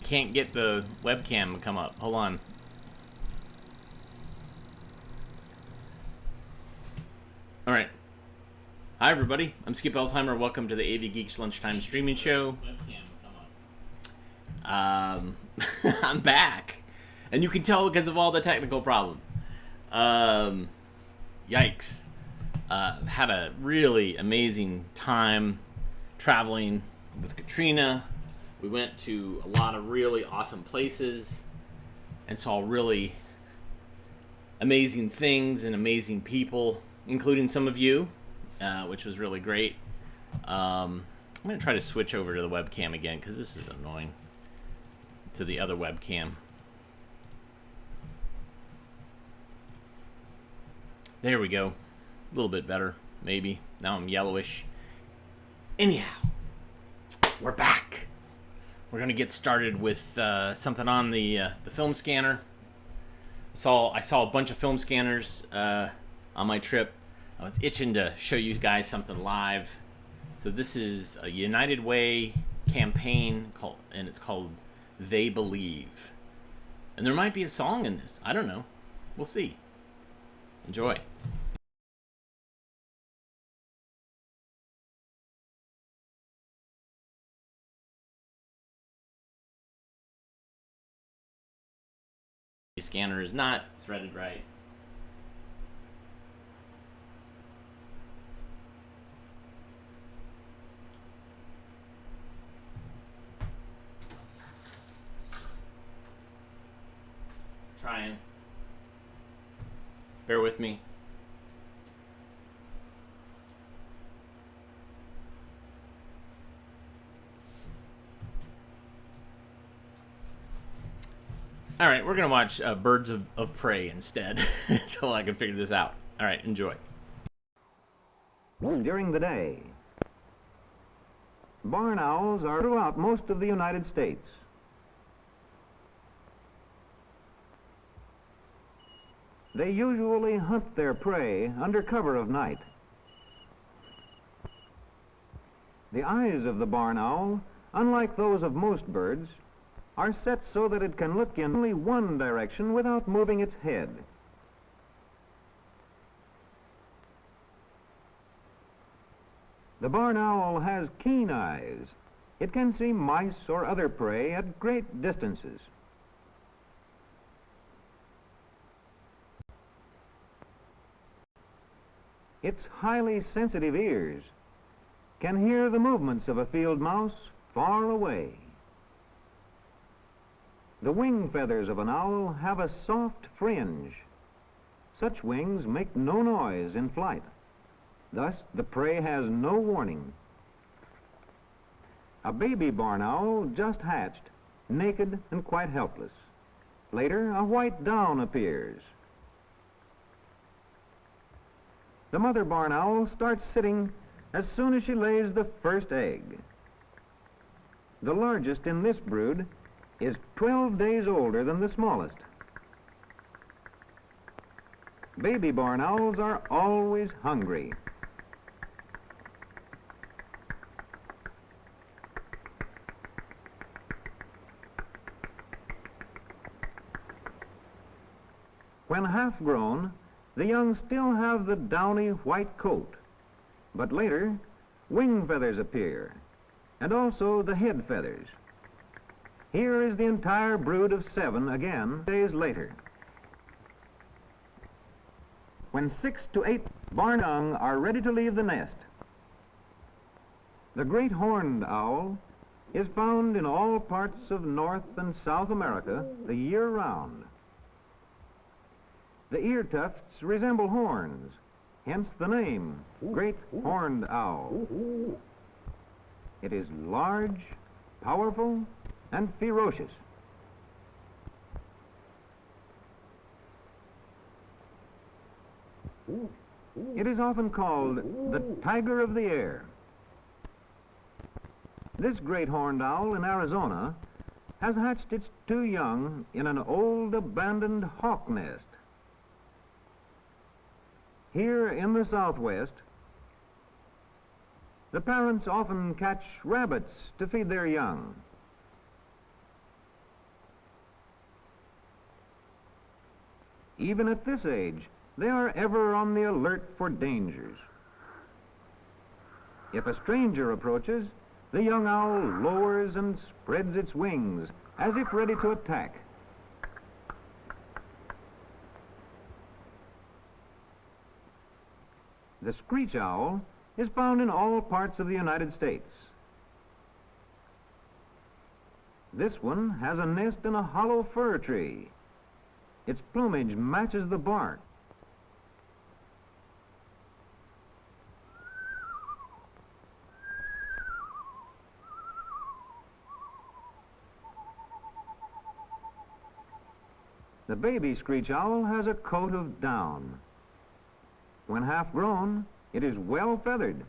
can't get the webcam to come up. Hold on. All right. Hi, everybody. I'm Skip Elsheimer. Welcome to the AV Geeks Lunchtime streaming show. I'm back. And you can tell because of all the technical problems. Yikes. Had a really amazing time traveling with Katrina. We went to a lot of really awesome places and saw really amazing things and amazing people, including some of you, which was really great. I'm going to try to switch over to the webcam again because this is annoying, to the other webcam. There we go. A little bit better, maybe. Now I'm yellowish. Anyhow, we're back. We're going to get started with something on the film scanner. I saw a bunch of film scanners on my trip. I was itching to show you guys something live. So this is a United Way campaign, and it's called They Believe. And there might be a song in this. I don't know. We'll see. Enjoy. The scanner is not threaded right. Trying. Bear with me. All right, we're going to watch Birds of Prey instead until I can figure this out. All right, enjoy. During the day, barn owls are throughout most of the United States. They usually hunt their prey under cover of night. The eyes of the barn owl, unlike those of most birds, are set so that it can look in only one direction without moving its head. The barn owl has keen eyes. It can see mice or other prey at great distances. Its highly sensitive ears can hear the movements of a field mouse far away. The wing feathers of an owl have a soft fringe. Such wings make no noise in flight. Thus, the prey has no warning. A baby barn owl just hatched, naked and quite helpless. Later, a white down appears. The mother barn owl starts sitting as soon as she lays the first egg. The largest in this brood is 12 days older than the smallest. Baby barn owls are always hungry. When half grown, the young still have the downy white coat, but later wing feathers appear, and also the head feathers. Here is the entire brood of 7 again days later. When 6 to 8 barn young are ready to leave the nest. The great horned owl is found in all parts of North and South America the year round. The ear tufts resemble horns, hence the name, great horned owl. It is large, powerful, and ferocious. It is often called the tiger of the air. This great horned owl in Arizona has hatched its 2 young in an old abandoned hawk nest. Here in the Southwest, the parents often catch rabbits to feed their young. Even at this age, they are ever on the alert for dangers. If a stranger approaches, the young owl lowers and spreads its wings as if ready to attack. The screech owl is found in all parts of the United States. This one has a nest in a hollow fir tree. Its plumage matches the bark. The baby screech owl has a coat of down. When half grown, it is well feathered.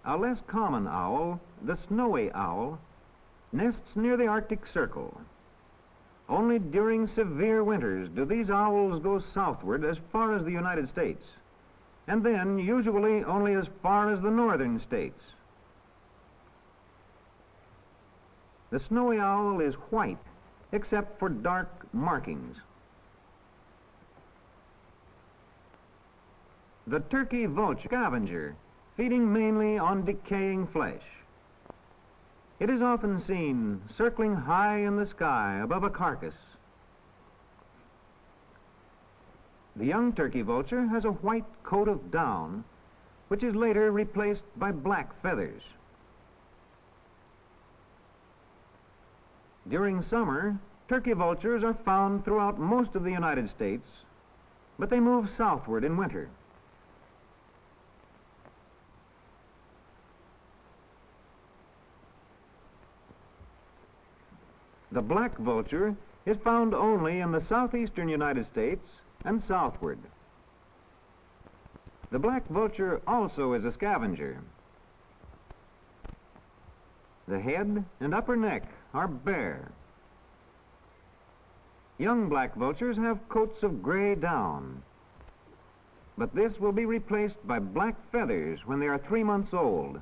A less common owl, the snowy owl, nests near the Arctic Circle. Only during severe winters do these owls go southward as far as the United States, and then usually only as far as the northern states. The snowy owl is white, except for dark markings. The turkey vulture scavenger, feeding mainly on decaying flesh. It is often seen circling high in the sky above a carcass. The young turkey vulture has a white coat of down, which is later replaced by black feathers. During summer, turkey vultures are found throughout most of the United States, but they move southward in winter. The black vulture is found only in the southeastern United States and southward. The black vulture also is a scavenger. The head and upper neck are bare. Young black vultures have coats of gray down, but this will be replaced by black feathers when they are 3 months old.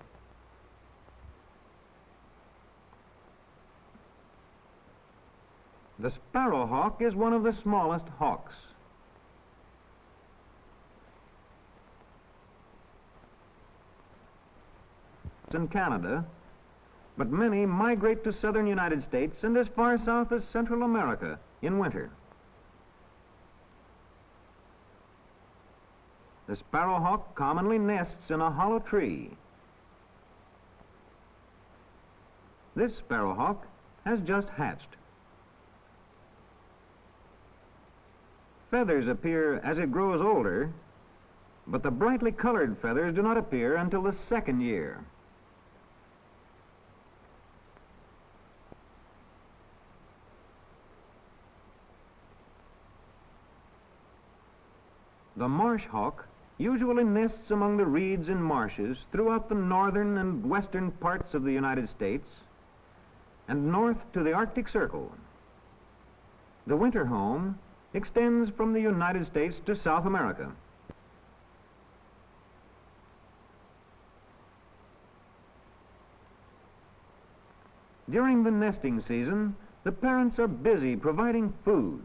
The sparrowhawk is one of the smallest hawks. It's in Canada, but many migrate to southern United States and as far south as Central America in winter. The sparrowhawk commonly nests in a hollow tree. This sparrowhawk has just hatched. Feathers appear as it grows older, but the brightly colored feathers do not appear until the second year. The marsh hawk usually nests among the reeds and marshes throughout the northern and western parts of the United States and north to the Arctic Circle. The winter home extends from the United States to South America. During the nesting season, the parents are busy providing food.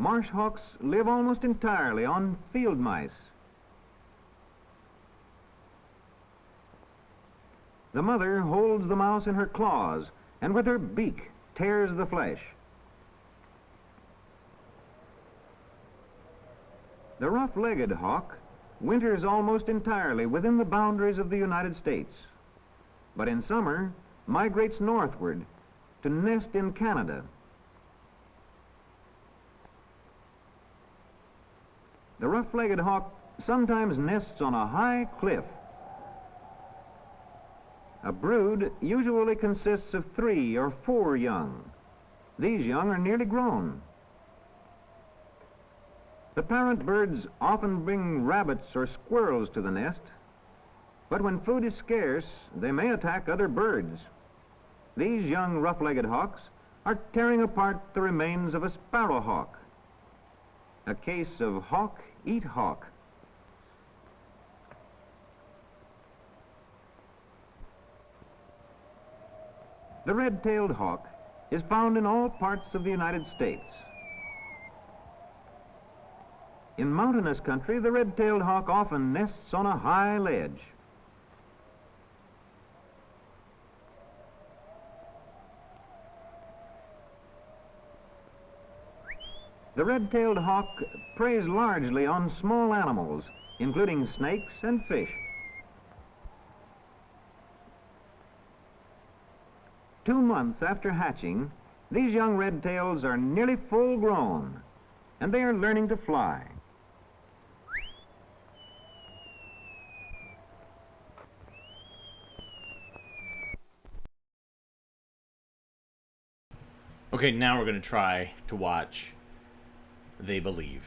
Marsh hawks live almost entirely on field mice. The mother holds the mouse in her claws and with her beak tears the flesh. The rough-legged hawk winters almost entirely within the boundaries of the United States, but in summer migrates northward to nest in Canada. The rough-legged hawk sometimes nests on a high cliff. A brood usually consists of 3 or 4 young. These young are nearly grown. The parent birds often bring rabbits or squirrels to the nest, but when food is scarce, they may attack other birds. These young rough-legged hawks are tearing apart the remains of a sparrowhawk. A case of hawk eat hawk. The red-tailed hawk is found in all parts of the United States. In mountainous country, the red-tailed hawk often nests on a high ledge. The red-tailed hawk preys largely on small animals, including snakes and fish. 2 months after hatching, these young red-tails are nearly full grown, and they are learning to fly. Okay, now we're going to try to watch They Believe.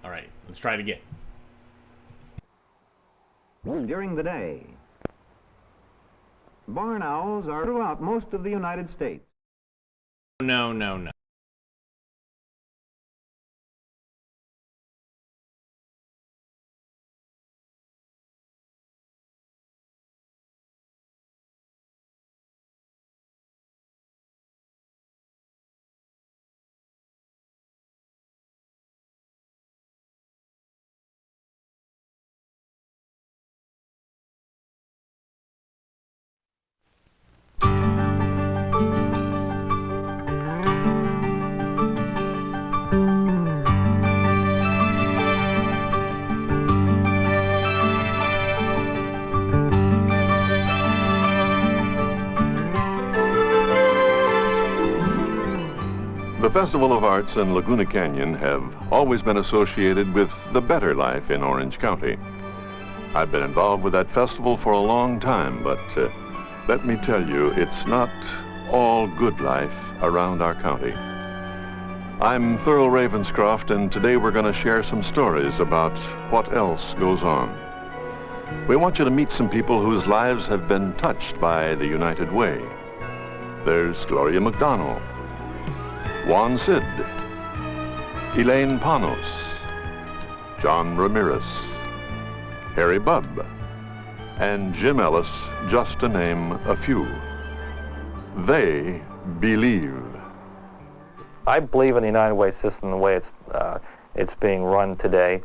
All right, let's try it again. During the day, barn owls are throughout most of the United States. No, no, no. The Festival of Arts in Laguna Canyon have always been associated with the better life in Orange County. I've been involved with that festival for a long time, but let me tell you, it's not all good life around our county. I'm Thurl Ravenscroft, and today we're going to share some stories about what else goes on. We want you to meet some people whose lives have been touched by the United Way. There's Gloria McDonald, Juan Cid, Elaine Panos, John Ramirez, Harry Bubb, and Jim Ellis, just to name a few. They believe. I believe in the United Way system the way it's being run today.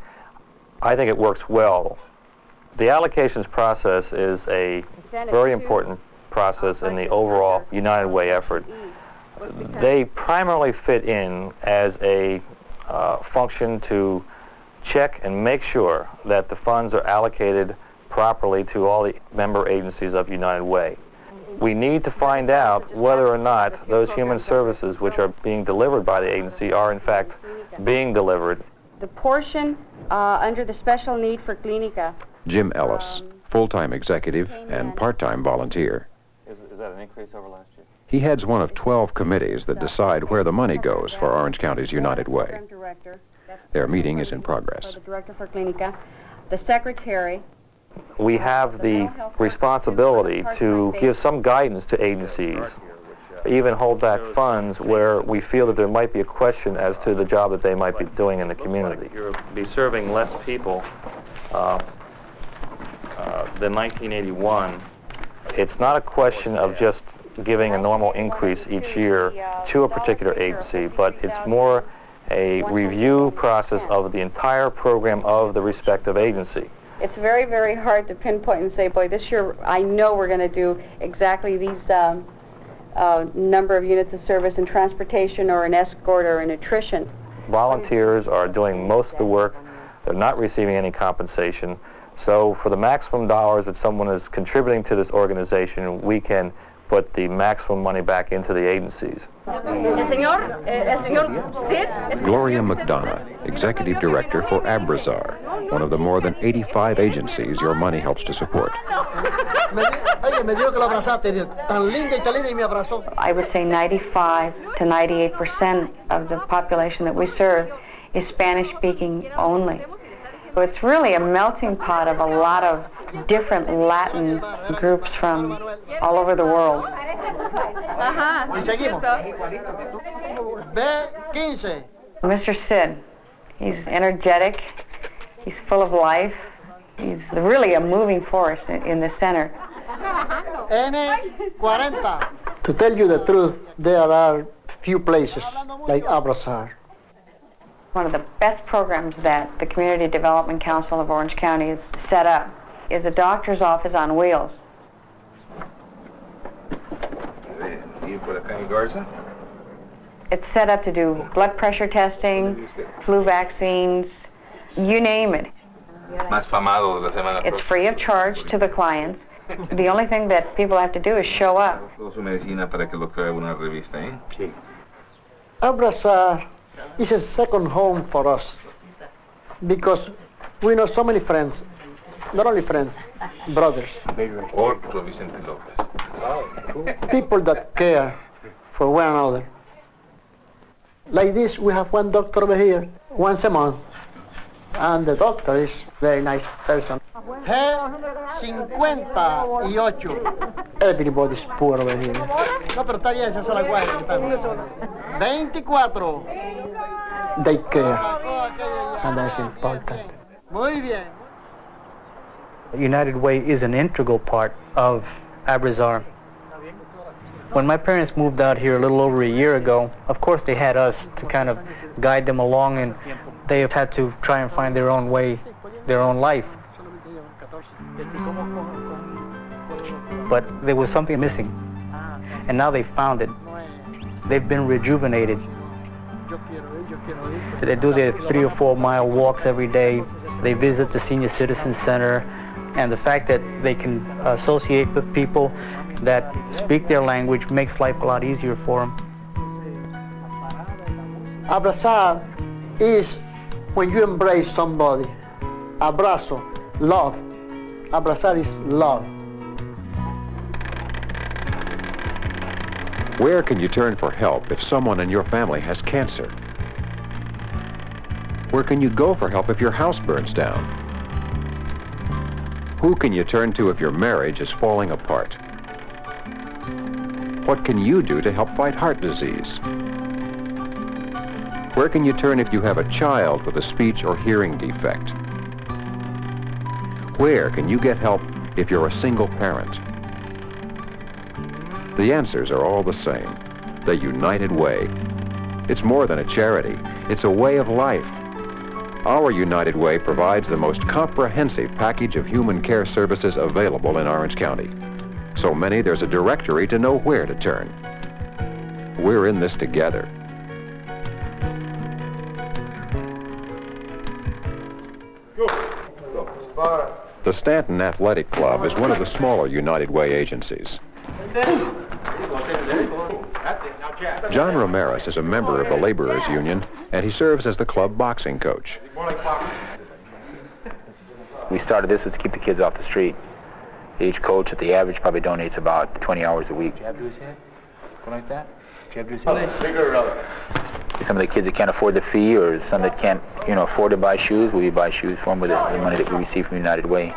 I think it works well. The allocations process is a very important process in the overall United Way effort. They primarily fit in as a function to check and make sure that the funds are allocated properly to all the member agencies of United Way. We need to find out whether or not those human services which are being delivered by the agency are in fact being delivered. The portion under the special need for Clinica. Jim Ellis, full-time executive and part-time volunteer. Is that an increase over last year? He heads one of 12 committees that decide where the money goes for Orange County's United Way. Their meeting is in progress. The director for Clinica, the secretary. We have the responsibility to give some guidance to agencies, even hold back funds where we feel that there might be a question as to the job that they might be doing in the community. You'll be serving less people than 1981. It's not a question of just giving a normal increase each year to a particular agency, but it's more a review process of the entire program of the respective agency. It's very, very hard to pinpoint and say, boy, this year I know we're going to do exactly these number of units of service in transportation or an escort or in nutrition. Volunteers are doing most of the work. They're not receiving any compensation. So for the maximum dollars that someone is contributing to this organization, we can put the maximum money back into the agencies. Gloria McDonough, Executive Director for Abrazar, one of the more than 85 agencies your money helps to support. I would say 95 to 98% of the population that we serve is Spanish-speaking only. So it's really a melting pot of a lot of different Latin groups from all over the world. Mr. Sid, he's energetic, he's full of life, he's really a moving force in the center. To tell you the truth, there are few places like Abrazar. One of the best programs that the Community Development Council of Orange County has set up is a doctor's office on wheels. It's set up to do blood pressure testing, flu vaccines, you name it. It's free of charge to the clients. The only thing that people have to do is show up. Abrazar is a second home for us because we know so many friends, not only friends, brothers. People that care for one another. Like this, we have one doctor over here once a month, and the doctor is a very nice person. G58. Everybody's poor over here. No, pero está bien, esa es la guardia. 24. They care, and that's important. Muy bien. United Way is an integral part of Abrazar. When my parents moved out here a little over a year ago, of course they had us to kind of guide them along, and they have had to try and find their own way, their own life. But there was something missing, and now they found it. They've been rejuvenated. They do their 3 or 4 mile walks every day. They visit the Senior Citizen Center, and the fact that they can associate with people that speak their language makes life a lot easier for them. Abrazar is when you embrace somebody. Abrazo, love. Abrazar is love. Where can you turn for help if someone in your family has cancer? Where can you go for help if your house burns down? Who can you turn to if your marriage is falling apart? What can you do to help fight heart disease? Where can you turn if you have a child with a speech or hearing defect? Where can you get help if you're a single parent? The answers are all the same. The United Way. It's more than a charity. It's a way of life. Our United Way provides the most comprehensive package of human care services available in Orange County. So many, there's a directory to know where to turn. We're in this together. The Stanton Athletic Club is one of the smaller United Way agencies. John Ramirez is a member of the Laborers Union, and he serves as the club boxing coach. We started this was to keep the kids off the street. Each coach at the average probably donates about 20 hours a week. Jab to his head? Go like that? Jab to his head? Some of the kids that can't afford the fee, or some that can't, afford to buy shoes, we buy shoes for them with the money that we receive from United Way.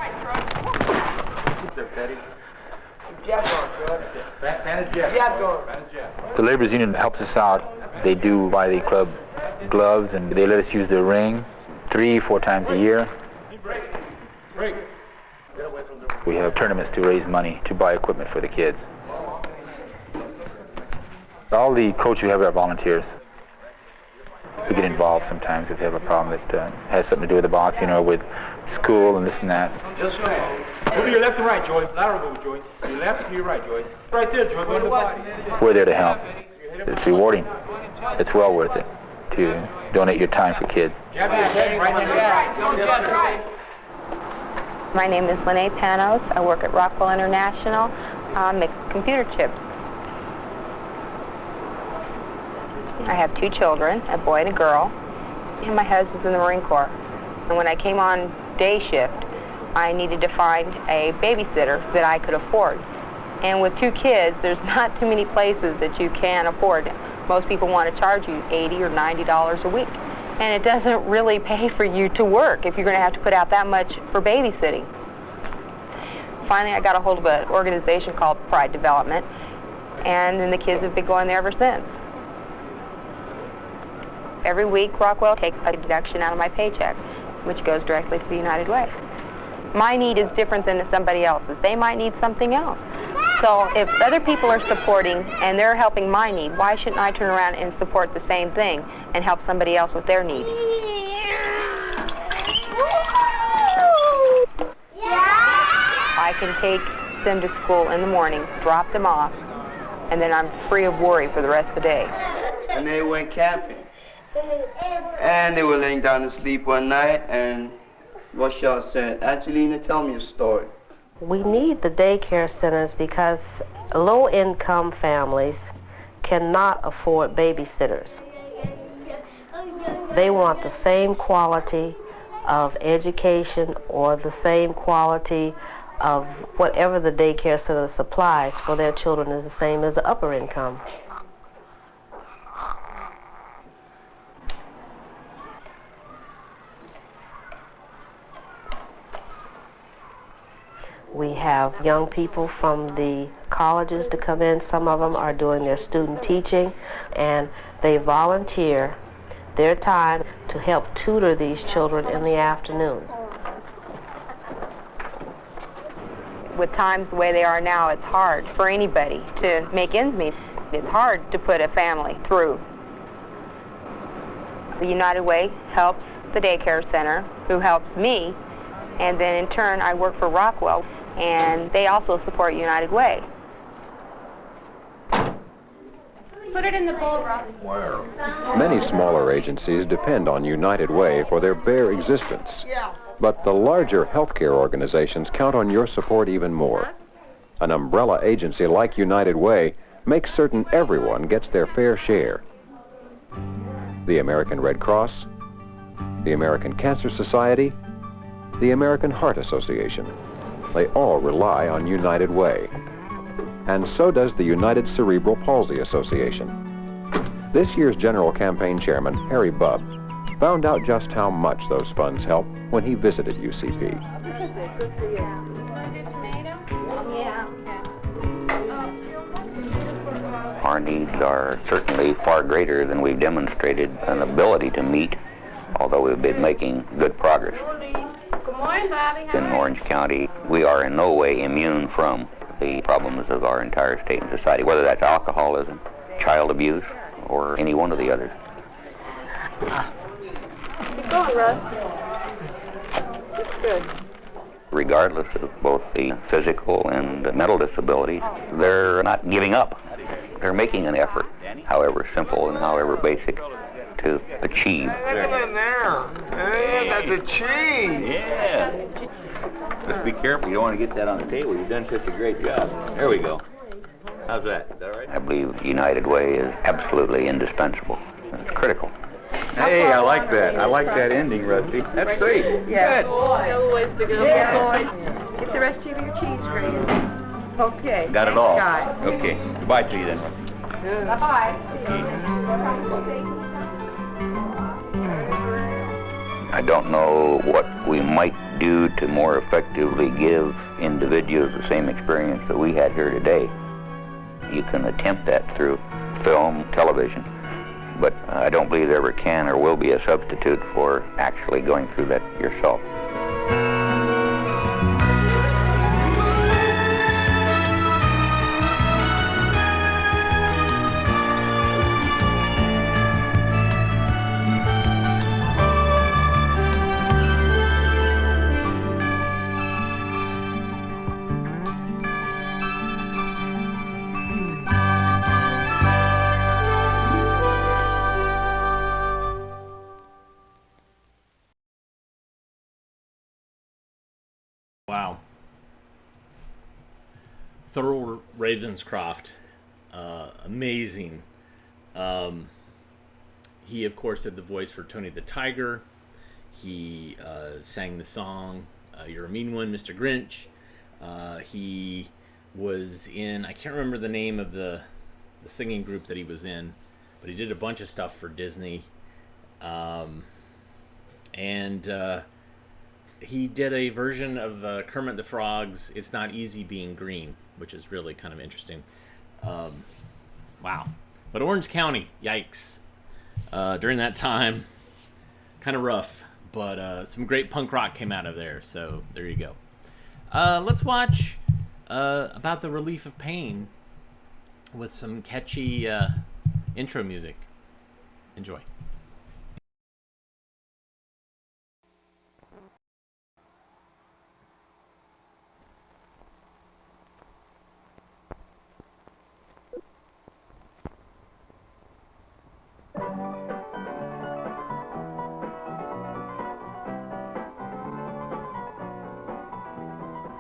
The Laborers Union helps us out. They do buy the club gloves, and they let us use their ring 3-4 times a year. We have tournaments to raise money to buy equipment for the kids. All the coaches we have are volunteers. We get involved sometimes if they have a problem that has something to do with the boxing or with school and this and that. Just move to your left and right, Joey. Lateral move, Joey. Your left to your right, Joey. Right there, Joey. Go to the body. We're there to help. It's rewarding. It's well worth it to donate your time for kids. My name is Lene Panos. I work at Rockwell International. I make computer chips. I have 2 children, a boy and a girl, and my husband's in the Marine Corps. And when I came on day shift, I needed to find a babysitter that I could afford. And with 2 kids, there's not too many places that you can afford. Most people want to charge you $80 or $90 a week. And it doesn't really pay for you to work if you're going to have to put out that much for babysitting. Finally, I got a hold of an organization called Pride Development, and then the kids have been going there ever since. Every week, Rockwell takes a deduction out of my paycheck, which goes directly to the United Way. My need is different than somebody else's. They might need something else. So if other people are supporting and they're helping my need, why shouldn't I turn around and support the same thing and help somebody else with their need? I can take them to school in the morning, drop them off, and then I'm free of worry for the rest of the day. And they went camping. And they were laying down to sleep one night, and Rochelle said, Angelina, tell me a story. We need the daycare centers because low-income families cannot afford babysitters. They want the same quality of education or the same quality of whatever the daycare center supplies for their children is the same as the upper income. We have young people from the colleges to come in. Some of them are doing their student teaching, and they volunteer their time to help tutor these children in the afternoons. With times the way they are now, it's hard for anybody to make ends meet. It's hard to put a family through. The United Way helps the daycare center, who helps me, and then in turn I work for Rockwell, and they also support United Way. Put it in the bowl, Ross. Many smaller agencies depend on United Way for their bare existence. But the larger healthcare organizations count on your support even more. An umbrella agency like United Way makes certain everyone gets their fair share. The American Red Cross, the American Cancer Society, the American Heart Association. They all rely on United Way. And so does the United Cerebral Palsy Association. This year's general campaign chairman, Harry Bubb, found out just how much those funds help when he visited UCP. Our needs are certainly far greater than we've demonstrated an ability to meet, although we've been making good progress. In Orange County, we are in no way immune from the problems of our entire state and society, whether that's alcoholism, child abuse, or any one of the others. Keep going, Russ. It's good. Regardless of both the physical and mental disability, they're not giving up. They're making an effort, however simple and however basic, to achieve. Look at there. Hey, that's a cheese. Yeah. Just be careful. You don't want to get that on the table. You've done such a great job. There we go. How's that? Is that all right? I believe United Way is absolutely indispensable. It's critical. Hey, I like that. I like that ending, Rusty. That's great. Yeah. Good. No ways to go. Yeah, boy. Get the rest of your cheese grated. Okay. Got it Thanks, all. Guy. Okay. Goodbye to you then. Bye-bye. I don't know what we might do to more effectively give individuals the same experience that we had here today. You can attempt that through film, television, but I don't believe there ever can or will be a substitute for actually going through that yourself. Wow. Thurl Ravenscroft, amazing. He, of course, did the voice for Tony the Tiger. He sang the song You're a Mean One, Mr. Grinch. He was in, I can't remember the name of the singing group that he was in, but he did a bunch of stuff for Disney. he did a version of Kermit the Frog's "It's Not Easy Being Green," which is really kind of interesting. Wow. But Orange County, yikes. During that time, kind of rough, but some great punk rock came out of there, so there you go. Let's watch about the relief of pain with some catchy intro music. Enjoy.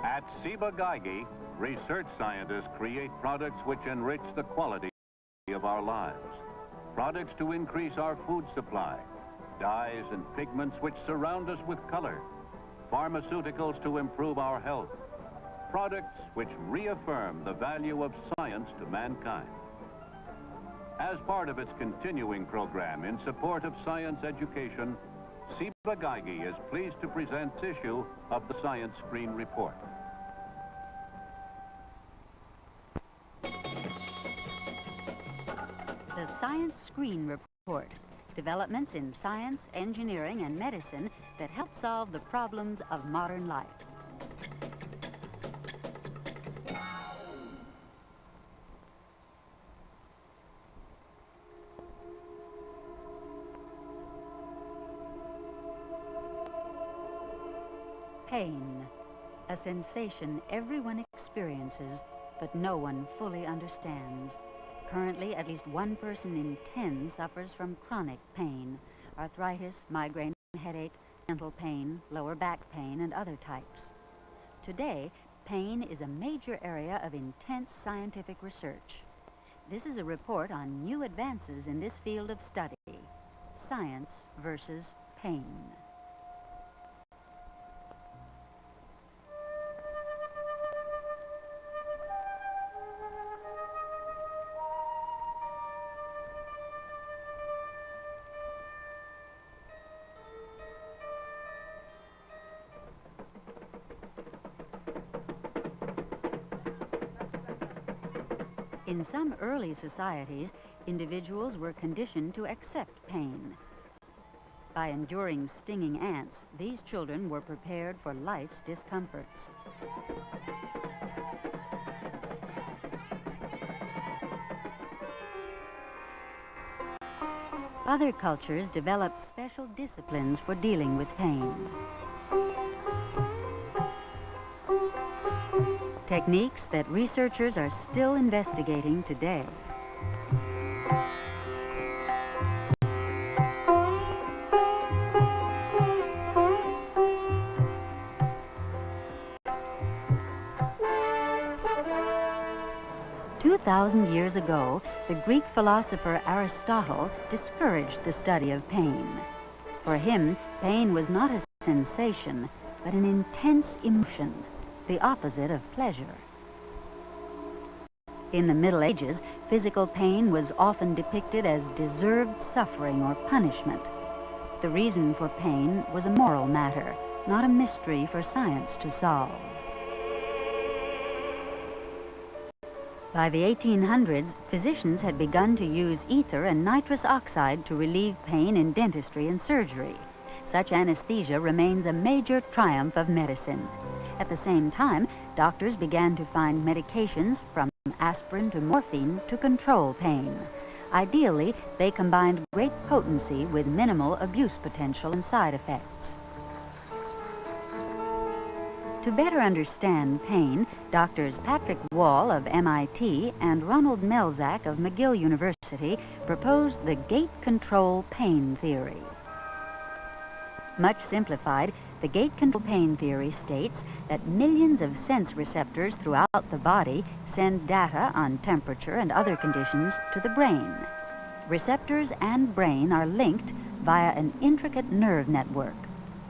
At Ciba-Geigy, research scientists create products which enrich the quality of our lives. Products to increase our food supply, dyes and pigments which surround us with color, pharmaceuticals to improve our health, products which reaffirm the value of science to mankind. As part of its continuing program in support of science education, Ciba-Geigy is pleased to present this issue of the Science Screen Report. The Science Screen Report. Developments in science, engineering, and medicine that help solve the problems of modern life. Pain. A sensation everyone experiences, but no one fully understands. Currently, at least 1 person in 10 suffers from chronic pain, arthritis, migraine, headache, mental pain, lower back pain, and other types. Today, pain is a major area of intense scientific research. This is a report on new advances in this field of study, science versus pain. In some early societies, individuals were conditioned to accept pain. By enduring stinging ants, these children were prepared for life's discomforts. Other cultures developed special disciplines for dealing with pain. Techniques that researchers are still investigating today. Years ago, the Greek philosopher Aristotle discouraged the study of pain. For him, pain was not a sensation, but an intense emotion, the opposite of pleasure. In the Middle Ages, physical pain was often depicted as deserved suffering or punishment. The reason for pain was a moral matter, not a mystery for science to solve. By the 1800s, physicians had begun to use ether and nitrous oxide to relieve pain in dentistry and surgery. Such anesthesia remains a major triumph of medicine. At the same time, doctors began to find medications from aspirin to morphine to control pain. Ideally, they combined great potency with minimal abuse potential and side effects. To better understand pain, Doctors Patrick Wall of MIT and Ronald Melzack of McGill University proposed the gate control pain theory. Much simplified, the gate control pain theory states that millions of sense receptors throughout the body send data on temperature and other conditions to the brain. Receptors and brain are linked via an intricate nerve network.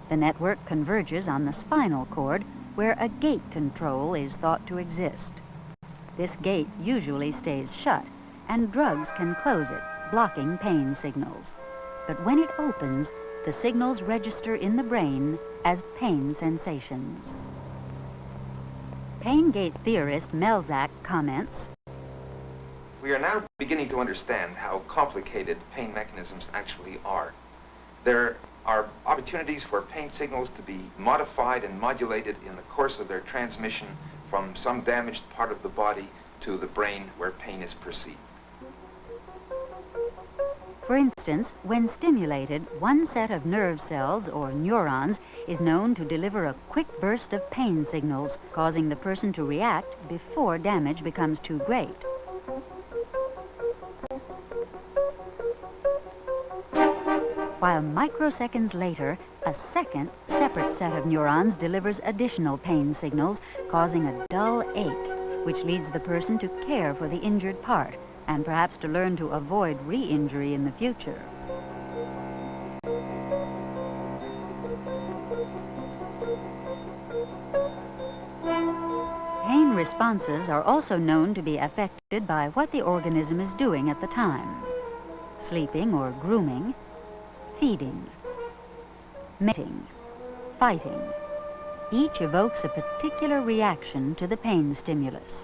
The network converges on the spinal cord, where a gate control is thought to exist. This gate usually stays shut, and drugs can close it, blocking pain signals. But when it opens, the signals register in the brain as pain sensations. Pain gate theorist Melzak comments, "We are now beginning to understand how complicated pain mechanisms actually are. There are opportunities for pain signals to be modified and modulated in the course of their transmission from some damaged part of the body to the brain where pain is perceived." For instance, when stimulated, one set of nerve cells, or neurons, is known to deliver a quick burst of pain signals, causing the person to react before damage becomes too great. While microseconds later, a second, separate set of neurons delivers additional pain signals, causing a dull ache, which leads the person to care for the injured part, and perhaps to learn to avoid re-injury in the future. Pain responses are also known to be affected by what the organism is doing at the time: sleeping or grooming, feeding, mating, fighting. Each evokes a particular reaction to the pain stimulus.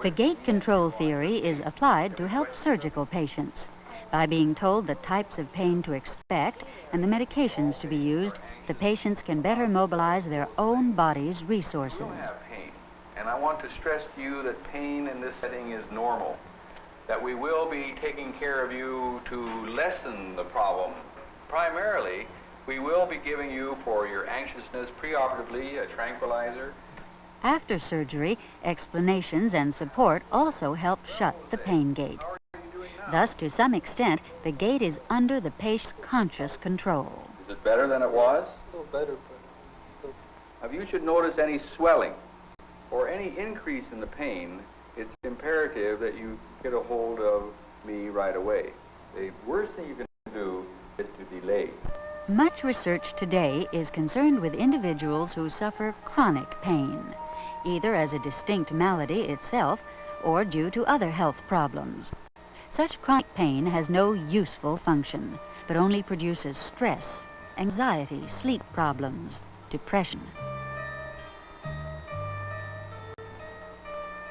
The gate control theory is applied to help surgical patients. By being told the types of pain to expect and the medications to be used, the patients can better mobilize their own body's resources. You have pain, and I want to stress to you that pain in this setting is normal, that we will be taking care of you to lessen the problem. Primarily, we will be giving you, for your anxiousness preoperatively, a tranquilizer. After surgery, explanations and support also help shut the pain gate. Thus, to some extent, the gate is under the patient's conscious control. Is it better than it was? A little better, but... If you should notice any swelling or any increase in the pain, it's imperative that you get a hold of me right away. The worst thing you can do is to delay. Much research today is concerned with individuals who suffer chronic pain, either as a distinct malady itself or due to other health problems. Such chronic pain has no useful function, but only produces stress, anxiety, sleep problems, depression.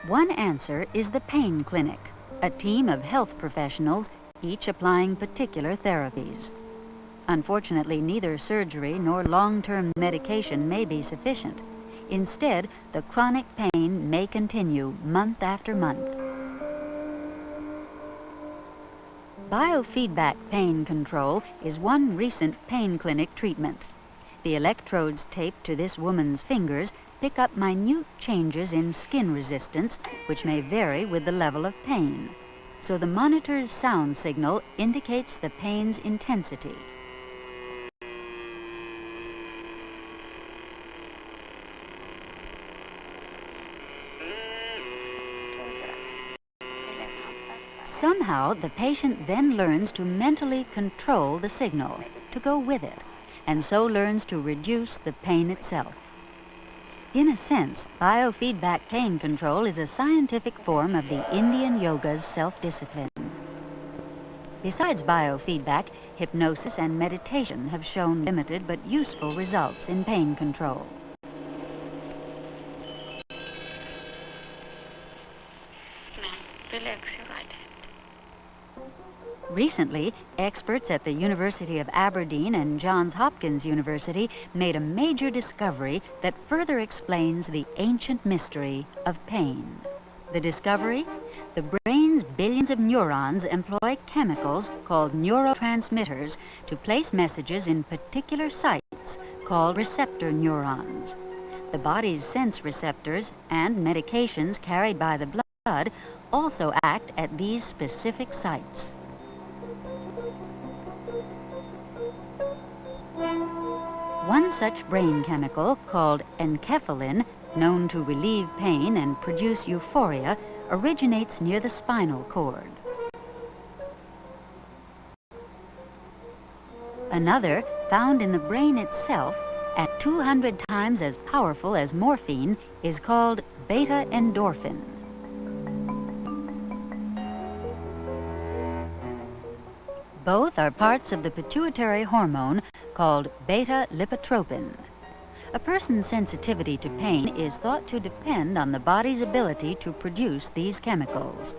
One answer is the pain clinic, a team of health professionals, each applying particular therapies. Unfortunately, neither surgery nor long-term medication may be sufficient. Instead, the chronic pain may continue month after month. Biofeedback pain control is one recent pain clinic treatment. The electrodes taped to this woman's fingers pick up minute changes in skin resistance, which may vary with the level of pain. So the monitor's sound signal indicates the pain's intensity. Somehow, the patient then learns to mentally control the signal, to go with it, and so learns to reduce the pain itself. In a sense, biofeedback pain control is a scientific form of the Indian yoga's self-discipline. Besides biofeedback, hypnosis and meditation have shown limited but useful results in pain control. Recently, experts at the University of Aberdeen and Johns Hopkins University made a major discovery that further explains the ancient mystery of pain. The discovery? The brain's billions of neurons employ chemicals called neurotransmitters to place messages in particular sites called receptor neurons. The body's sense receptors and medications carried by the blood also act at these specific sites. One such brain chemical, called enkephalin, known to relieve pain and produce euphoria, originates near the spinal cord. Another, found in the brain itself, at 200 times as powerful as morphine, is called Both are parts of the pituitary hormone called beta-lipotropin. A person's sensitivity to pain is thought to depend on the body's ability to produce these chemicals.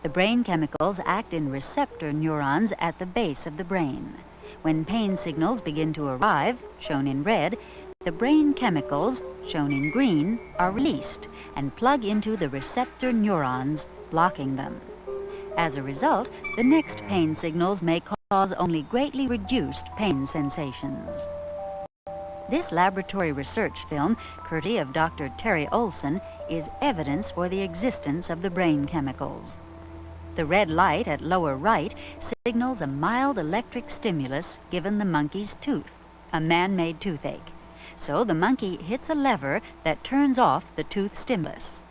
The brain chemicals act in receptor neurons at the base of the brain. When pain signals begin to arrive, shown in red, the brain chemicals, shown in green, are released and plug into the receptor neurons, blocking them. As a result, the next pain signals may cause only greatly reduced pain sensations. This laboratory research film, courtesy of Dr. Terry Olson, is evidence for the existence of the brain chemicals. The red light at lower right signals a mild electric stimulus given the monkey's tooth, a man-made toothache. So the monkey hits a lever that turns off the tooth stimulus.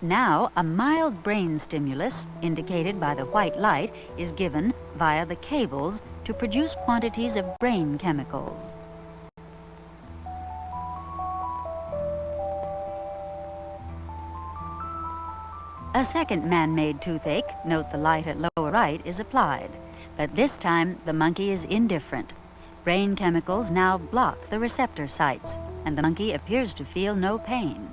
Now, a mild brain stimulus, indicated by the white light, is given via the cables to produce quantities of brain chemicals. A second man-made toothache, note the light at lower right, is applied, but this time the monkey is indifferent. Brain chemicals now block the receptor sites, and the monkey appears to feel no pain.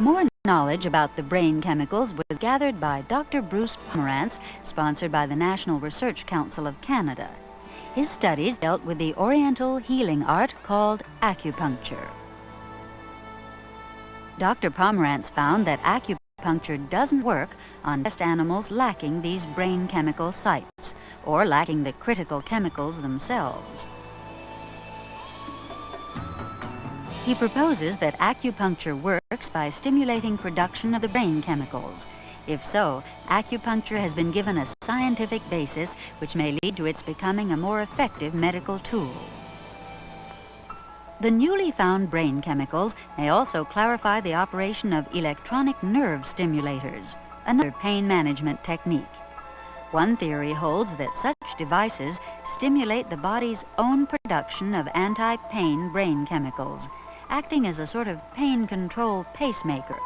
More knowledge about the brain chemicals was gathered by Dr. Bruce Pomerantz, sponsored by the National Research Council of Canada. His studies dealt with the oriental healing art called acupuncture. Dr. Pomerantz found that acupuncture doesn't work on test animals lacking these brain chemical sites or lacking the critical chemicals themselves. He proposes that acupuncture works by stimulating production of the brain chemicals. If so, acupuncture has been given a scientific basis which may lead to its becoming a more effective medical tool. The newly found brain chemicals may also clarify the operation of electronic nerve stimulators, another pain management technique. One theory holds that such devices stimulate the body's own production of anti-pain brain chemicals, acting as a sort of pain control pacemaker.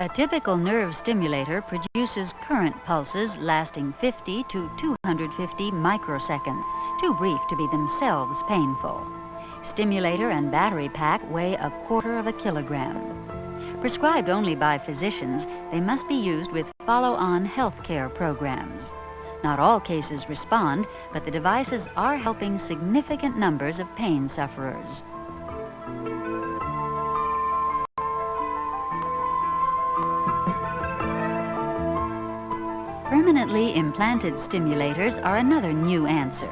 A typical nerve stimulator produces current pulses lasting 50 to 250 microseconds, too brief to be themselves painful. Stimulator and battery pack weigh 1/4 kilogram. Prescribed only by physicians, they must be used with follow-on health care programs. Not all cases respond, but the devices are helping significant numbers of pain sufferers. Permanently implanted stimulators are another new answer.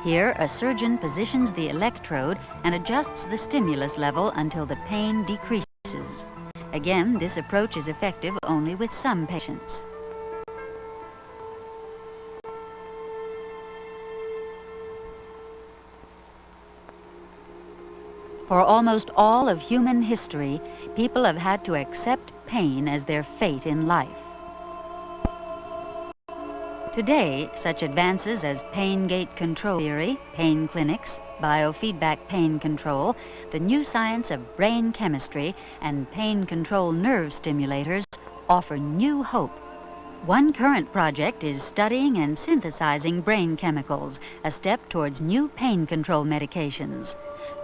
Here, a surgeon positions the electrode and adjusts the stimulus level until the pain decreases. Again, this approach is effective only with some patients. For almost all of human history, people have had to accept pain as their fate in life. Today, such advances as pain gate control theory, pain clinics, biofeedback pain control, the new science of brain chemistry, and pain control nerve stimulators offer new hope. One current project is studying and synthesizing brain chemicals, a step towards new pain control medications.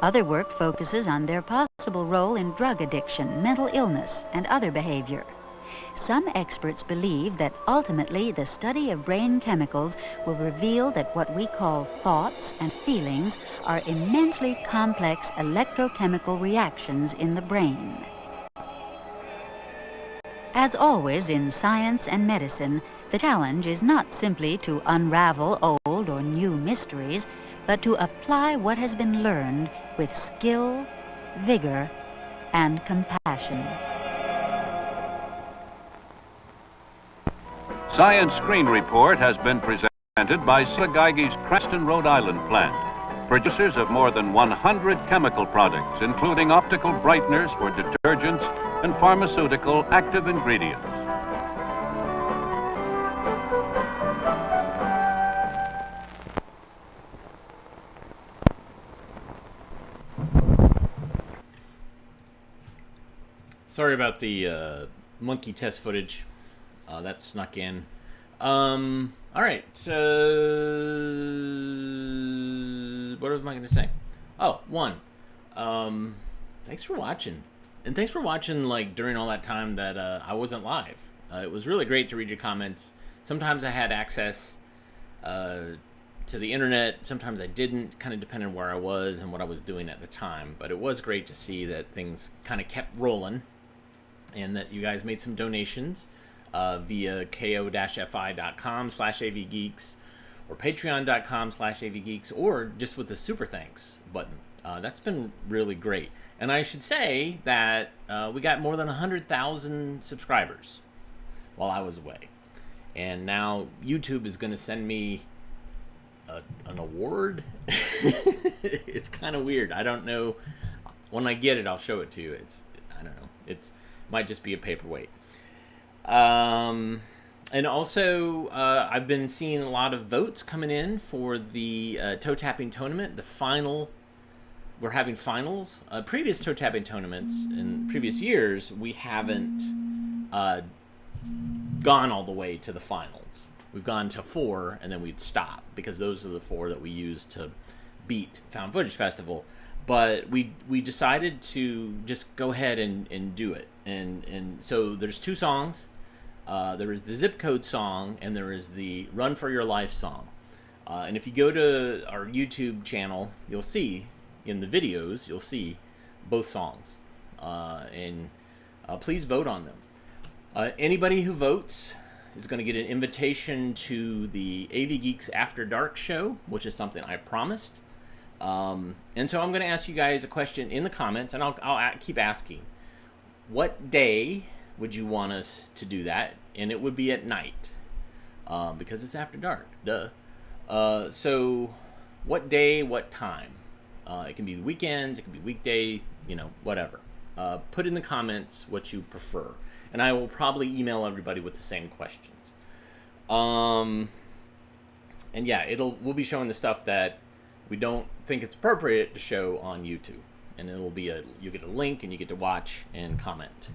Other work focuses on their possible role in drug addiction, mental illness, and other behavior. Some experts believe that ultimately the study of brain chemicals will reveal that what we call thoughts and feelings are immensely complex electrochemical reactions in the brain. As always in science and medicine, the challenge is not simply to unravel old or new mysteries, but to apply what has been learned with skill, vigor, and compassion. Science Screen Report has been presented by Geigy's Cranston, Rhode Island plant, producers of more than 100 chemical products, including optical brighteners for detergents and pharmaceutical active ingredients. Sorry about the monkey test footage. That snuck in. All right. What am I going to say? Oh, one. Thanks for watching. And thanks for watching, like, during all that time that I wasn't live. It was really great to read your comments. Sometimes I had access to the internet. Sometimes I didn't, kind of depending on where I was and what I was doing at the time. But it was great to see that things kind of kept rolling and that you guys made some donations via ko-fi.com/avgeeks or patreon.com/avgeeks or just with the super thanks button. That's been really great. And I should say that we got more than 100,000 subscribers while I was away. And now YouTube is going to send me an award. It's kind of weird. I don't know. When I get it, I'll show it to you. I don't know. It might just be a paperweight. And also, I've been seeing a lot of votes coming in for the toe tapping tournament. The final, we're having finals. Previous toe tapping tournaments in previous years, we haven't gone all the way to the finals. We've gone to 4 and then we'd stop because those are the 4 that we use to beat Found Footage Festival. But we decided to just go ahead and do it. And so there's 2 songs. There is the Zip Code song and there is the Run for Your Life song. And if you go to our YouTube channel, you'll see in the videos, you'll see both songs. And please vote on them. Anybody who votes is going to get an invitation to the AV Geeks After Dark show, which is something I promised. And so I'm going to ask you guys a question in the comments, and I'll keep asking. What day would you want us to do that? And it would be at night, because it's after dark. Duh. So what day, what time? It can be the weekends, it can be weekday, whatever. Put in the comments what you prefer. And I will probably email everybody with the same questions. And yeah, we'll be showing the stuff that we don't think it's appropriate to show on YouTube. And it'll be you get a link and you get to watch and comment.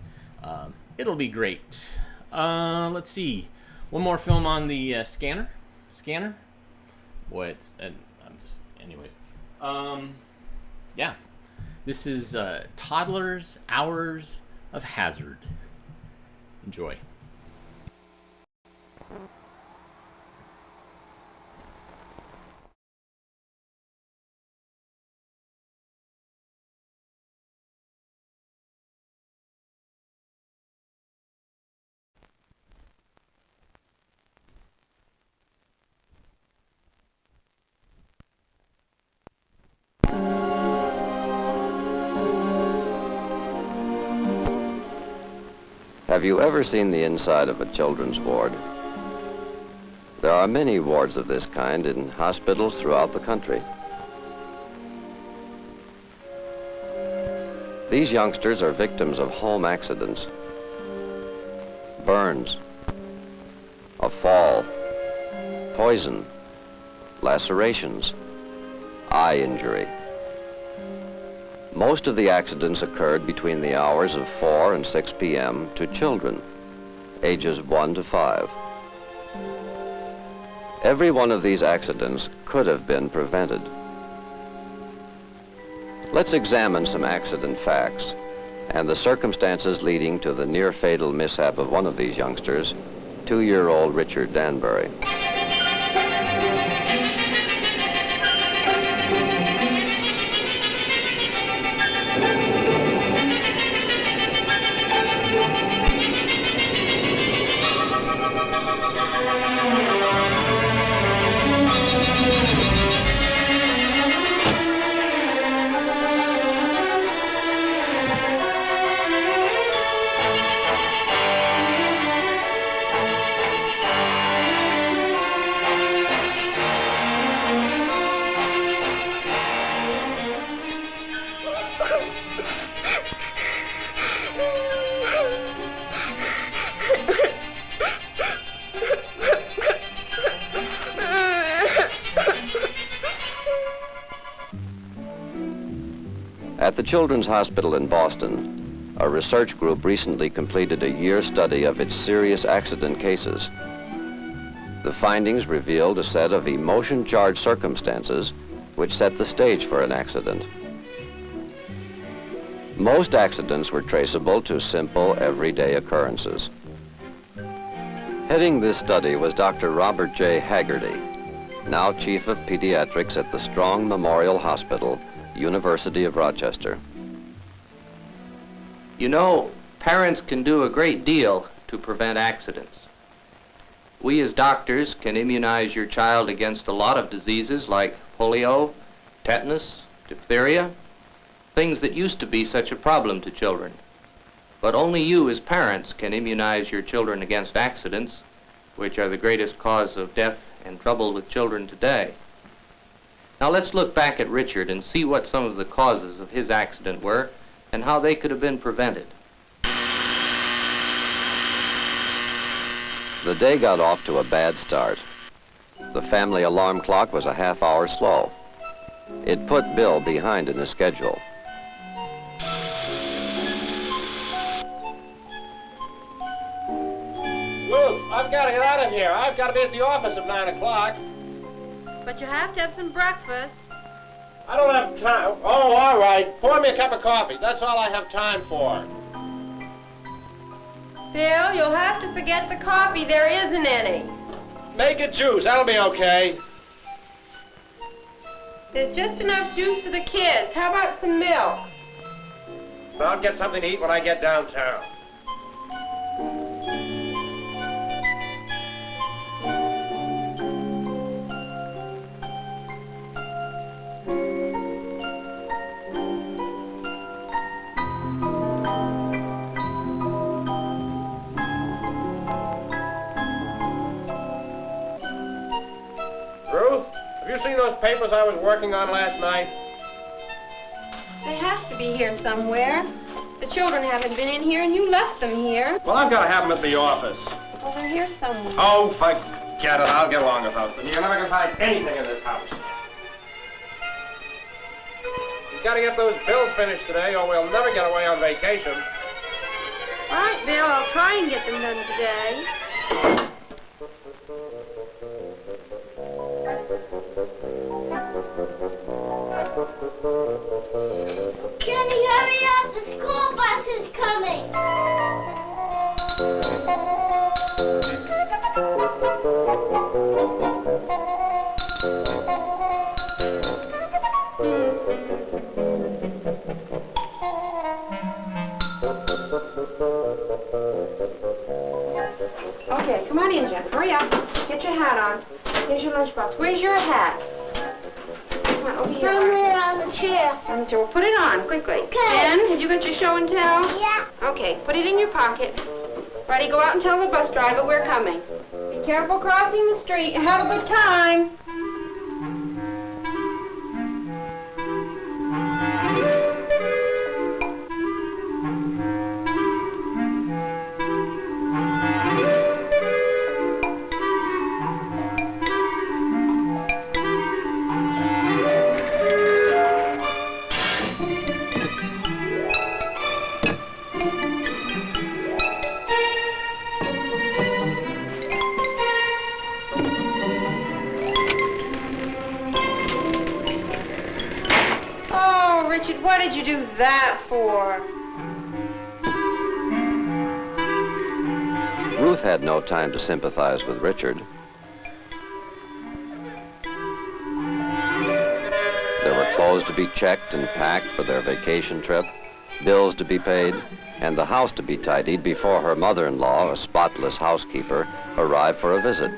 It'll be great. Let's see. One more film on the scanner. Boy, anyways. Yeah. This is Toddlers, Hours of Hazard. Enjoy. Have you ever seen the inside of a children's ward? There are many wards of this kind in hospitals throughout the country. These youngsters are victims of home accidents, burns, a fall, poison, lacerations, eye injury. Most of the accidents occurred between the hours of 4 and 6 p.m. to children, ages 1 to 5. Every one of these accidents could have been prevented. Let's examine some accident facts and the circumstances leading to the near-fatal mishap of one of these youngsters, 2-year-old Richard Danbury. At the Children's Hospital in Boston, a research group recently completed a year study of its serious accident cases. The findings revealed a set of emotion-charged circumstances which set the stage for an accident. Most accidents were traceable to simple, everyday occurrences. Heading this study was Dr. Robert J. Haggerty, now Chief of Pediatrics at the Strong Memorial Hospital, University of Rochester. You know, parents can do a great deal to prevent accidents. We as doctors can immunize your child against a lot of diseases like polio, tetanus, diphtheria, things that used to be such a problem to children. But only you as parents can immunize your children against accidents, which are the greatest cause of death and trouble with children today. Now let's look back at Richard and see what some of the causes of his accident were and how they could have been prevented. The day got off to a bad start. The family alarm clock was a half hour slow. It put Bill behind in his schedule. Ruth, I've got to get out of here. I've got to be at the office at 9 o'clock. But you have to have some breakfast. I don't have time. Oh, all right. Pour me a cup of coffee. That's all I have time for. Bill, you'll have to forget the coffee. There isn't any. Make it juice. That'll be okay. There's just enough juice for the kids. How about some milk? I'll get something to eat when I get downtown. Have you seen those papers I was working on last night? They have to be here somewhere. The children haven't been in here and you left them here. Well, I've got to have them at the office. Well, they're here somewhere. Oh, forget it. I'll get along without them. You're never going to find anything in this house. You've got to get those bills finished today or we'll never get away on vacation. All right, Bill, I'll try and get them done today. Kenny, hurry up! The school bus is coming! Okay, come on in, Jeff. Hurry up. Get your hat on. Here's your lunchbox. Where's your hat? Come on, over here. On the chair. On the chair. Well, put it on, quickly. Okay. Ben, have you got your show and tell? Yeah. Okay, put it in your pocket. Righty, go out and tell the bus driver we're coming. Be careful crossing the street. Have a good time. Richard, what did you do that for? Ruth had no time to sympathize with Richard. There were clothes to be checked and packed for their vacation trip, bills to be paid, and the house to be tidied before her mother-in-law, a spotless housekeeper, arrived for a visit.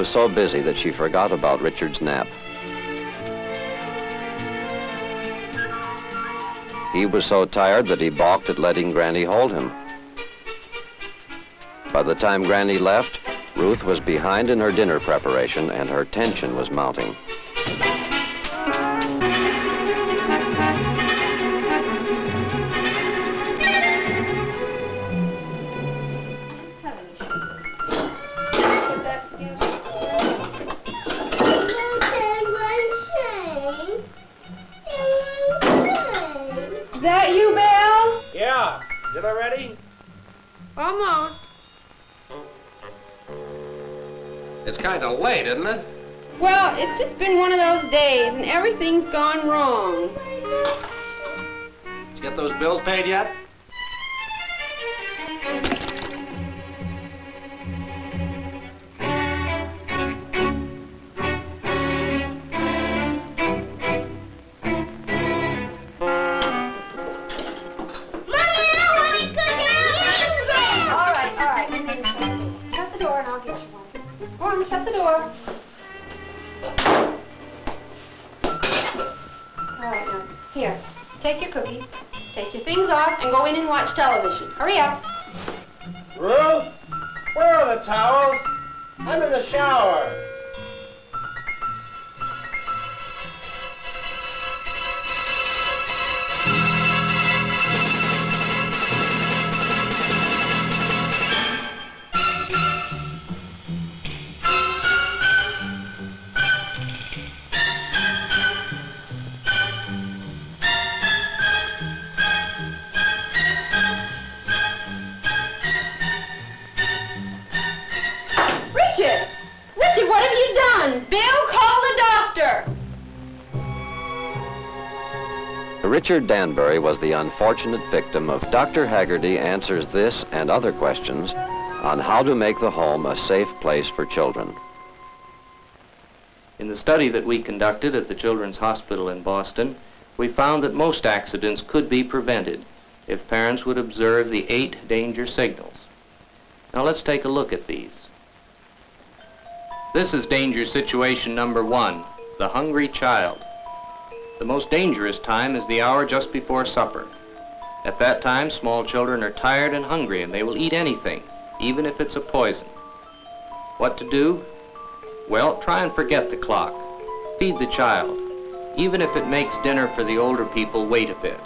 was so busy that she forgot about Richard's nap. He was so tired that he balked at letting Granny hold him. By the time Granny left, Ruth was behind in her dinner preparation and her tension was mounting. Is that you, Bill? Yeah. Dinner ready? Almost. It's kind of late, isn't it? Well, it's just been one of those days, and everything's gone wrong. Did you get those bills paid yet? Shut the door and I'll get you one. Go on, shut the door. All right, now, here, take your cookies, take your things off, and go in and watch television. Hurry up. Ruth, where are the towels? I'm in the shower. Richard! Richard, what have you done? Bill, call the doctor! Richard Danbury was the unfortunate victim of Dr. Haggerty Answers This and Other Questions on how to make the home a safe place for children. In the study that we conducted at the Children's Hospital in Boston, we found that most accidents could be prevented if parents would observe the 8 danger signals. Now let's take a look at these. This is danger situation number 1, the hungry child. The most dangerous time is the hour just before supper. At that time, small children are tired and hungry and they will eat anything, even if it's a poison. What to do? Well, try and forget the clock. Feed the child, even if it makes dinner for the older people wait a bit.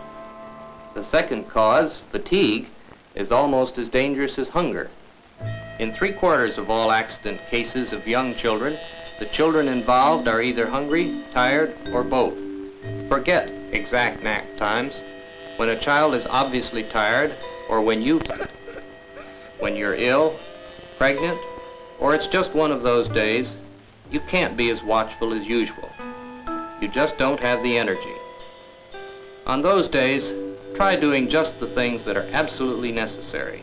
The second cause, fatigue, is almost as dangerous as hunger. In 3/4 of all accident cases of young children, the children involved are either hungry, tired, or both. Forget exact nap times. When a child is obviously tired, or when you're ill, pregnant, or it's just one of those days, you can't be as watchful as usual. You just don't have the energy. On those days, try doing just the things that are absolutely necessary.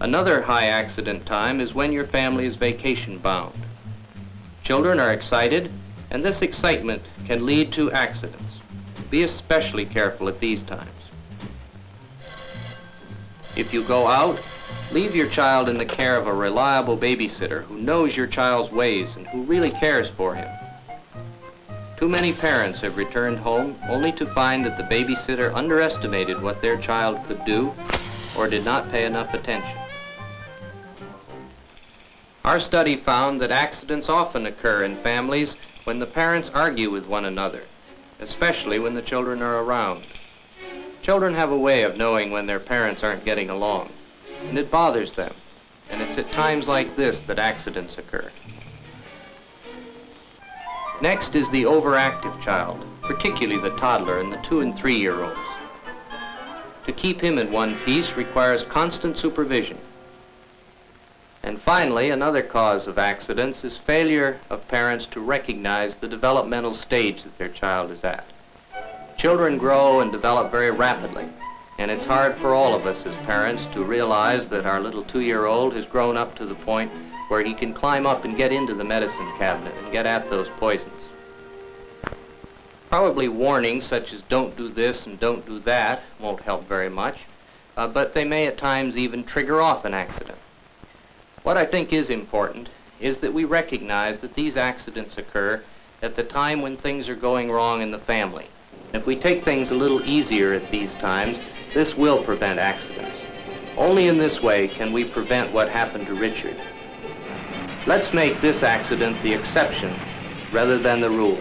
Another high accident time is when your family is vacation bound. Children are excited, and this excitement can lead to accidents. Be especially careful at these times. If you go out, leave your child in the care of a reliable babysitter who knows your child's ways and who really cares for him. Too many parents have returned home only to find that the babysitter underestimated what their child could do or did not pay enough attention. Our study found that accidents often occur in families when the parents argue with one another, especially when the children are around. Children have a way of knowing when their parents aren't getting along, and it bothers them, and it's at times like this that accidents occur. Next is the overactive child, particularly the toddler and the 2- and 3-year-olds. To keep him in one piece requires constant supervision. And finally, another cause of accidents is failure of parents to recognize the developmental stage that their child is at. Children grow and develop very rapidly, and it's hard for all of us as parents to realize that our little 2-year-old has grown up to the point where he can climb up and get into the medicine cabinet and get at those poisons. Probably warnings such as don't do this and don't do that won't help very much, but they may at times even trigger off an accident. What I think is important is that we recognize that these accidents occur at the time when things are going wrong in the family. If we take things a little easier at these times, this will prevent accidents. Only in this way can we prevent what happened to Richard. Let's make this accident the exception rather than the rule.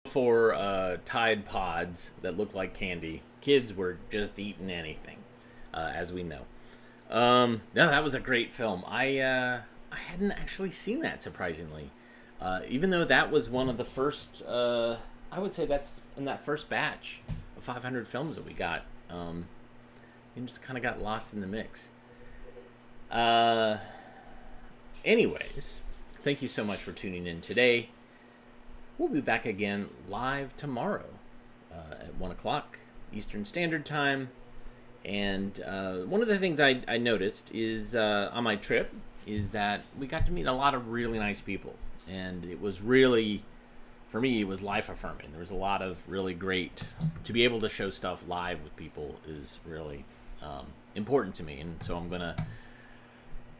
For Tide Pods that look like candy, kids were just eating anything, as we know. No, that was a great film. I hadn't actually seen that, surprisingly. Even though that was one of the first, I would say that's in that first batch of 500 films that we got. And just kind of got lost in the mix. Anyways, thank you so much for tuning in today. We'll be back again live tomorrow at 1 o'clock Eastern Standard Time. And one of the things I noticed is on my trip is that we got to meet a lot of really nice people. And it was really, for me, it was life-affirming. There was a lot of really great, to be able to show stuff live with people is really important to me. And so I'm going to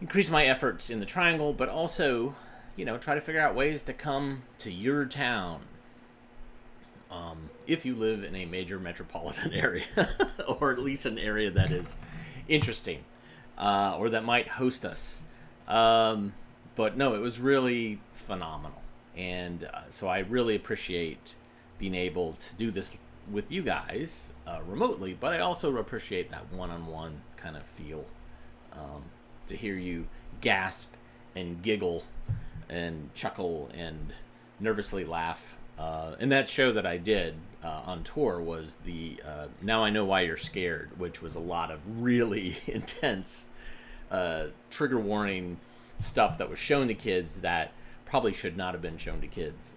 increase my efforts in the Triangle, but also, you know, try to figure out ways to come to your town if you live in a major metropolitan area, or at least an area that is interesting, or that might host us. But no, it was really phenomenal. And so I really appreciate being able to do this with you guys remotely, but I also appreciate that one-on-one kind of feel, to hear you gasp and giggle and chuckle and nervously laugh. And that show that I did on tour was the Now I Know Why You're Scared, which was a lot of really intense trigger warning stuff that was shown to kids that probably should not have been shown to kids.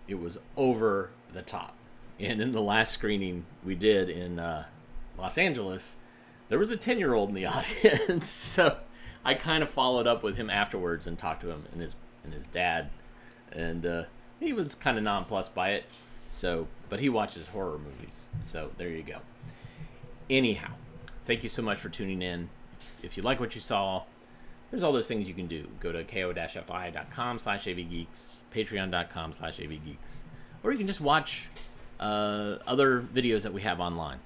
It was over the top. And in the last screening we did in Los Angeles, there was a 10-year-old in the audience. So I kind of followed up with him afterwards and talked to him and his dad, and he was kind of nonplussed by it. So, but he watches horror movies, so there you go. Anyhow, thank you so much for tuning in. If you like what you saw, there's all those things you can do. Go to ko-fi.com/avgeeks, patreon.com/avgeeks, or you can just watch other videos that we have online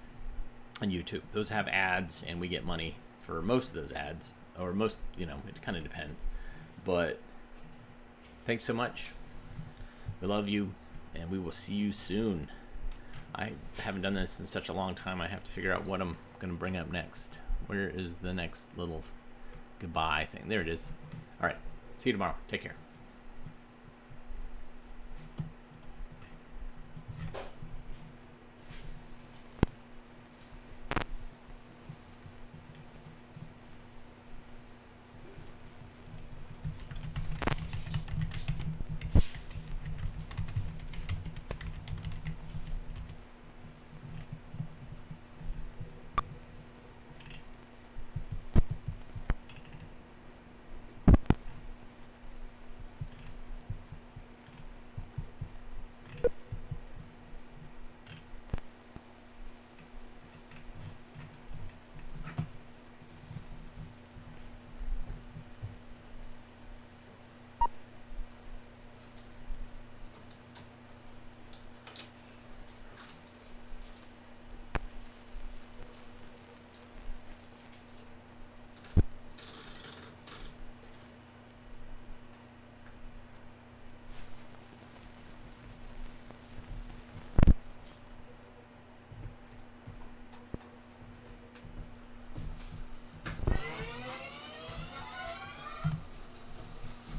on YouTube. Those have ads, and we get money for most of those ads, or most, you know, it kind of depends. But thanks so much. We love you, and we will see you soon. I haven't done this in such a long time. I have to figure out what I'm going to bring up next. Where is the next little goodbye thing? There it is. All right. See you tomorrow. Take care.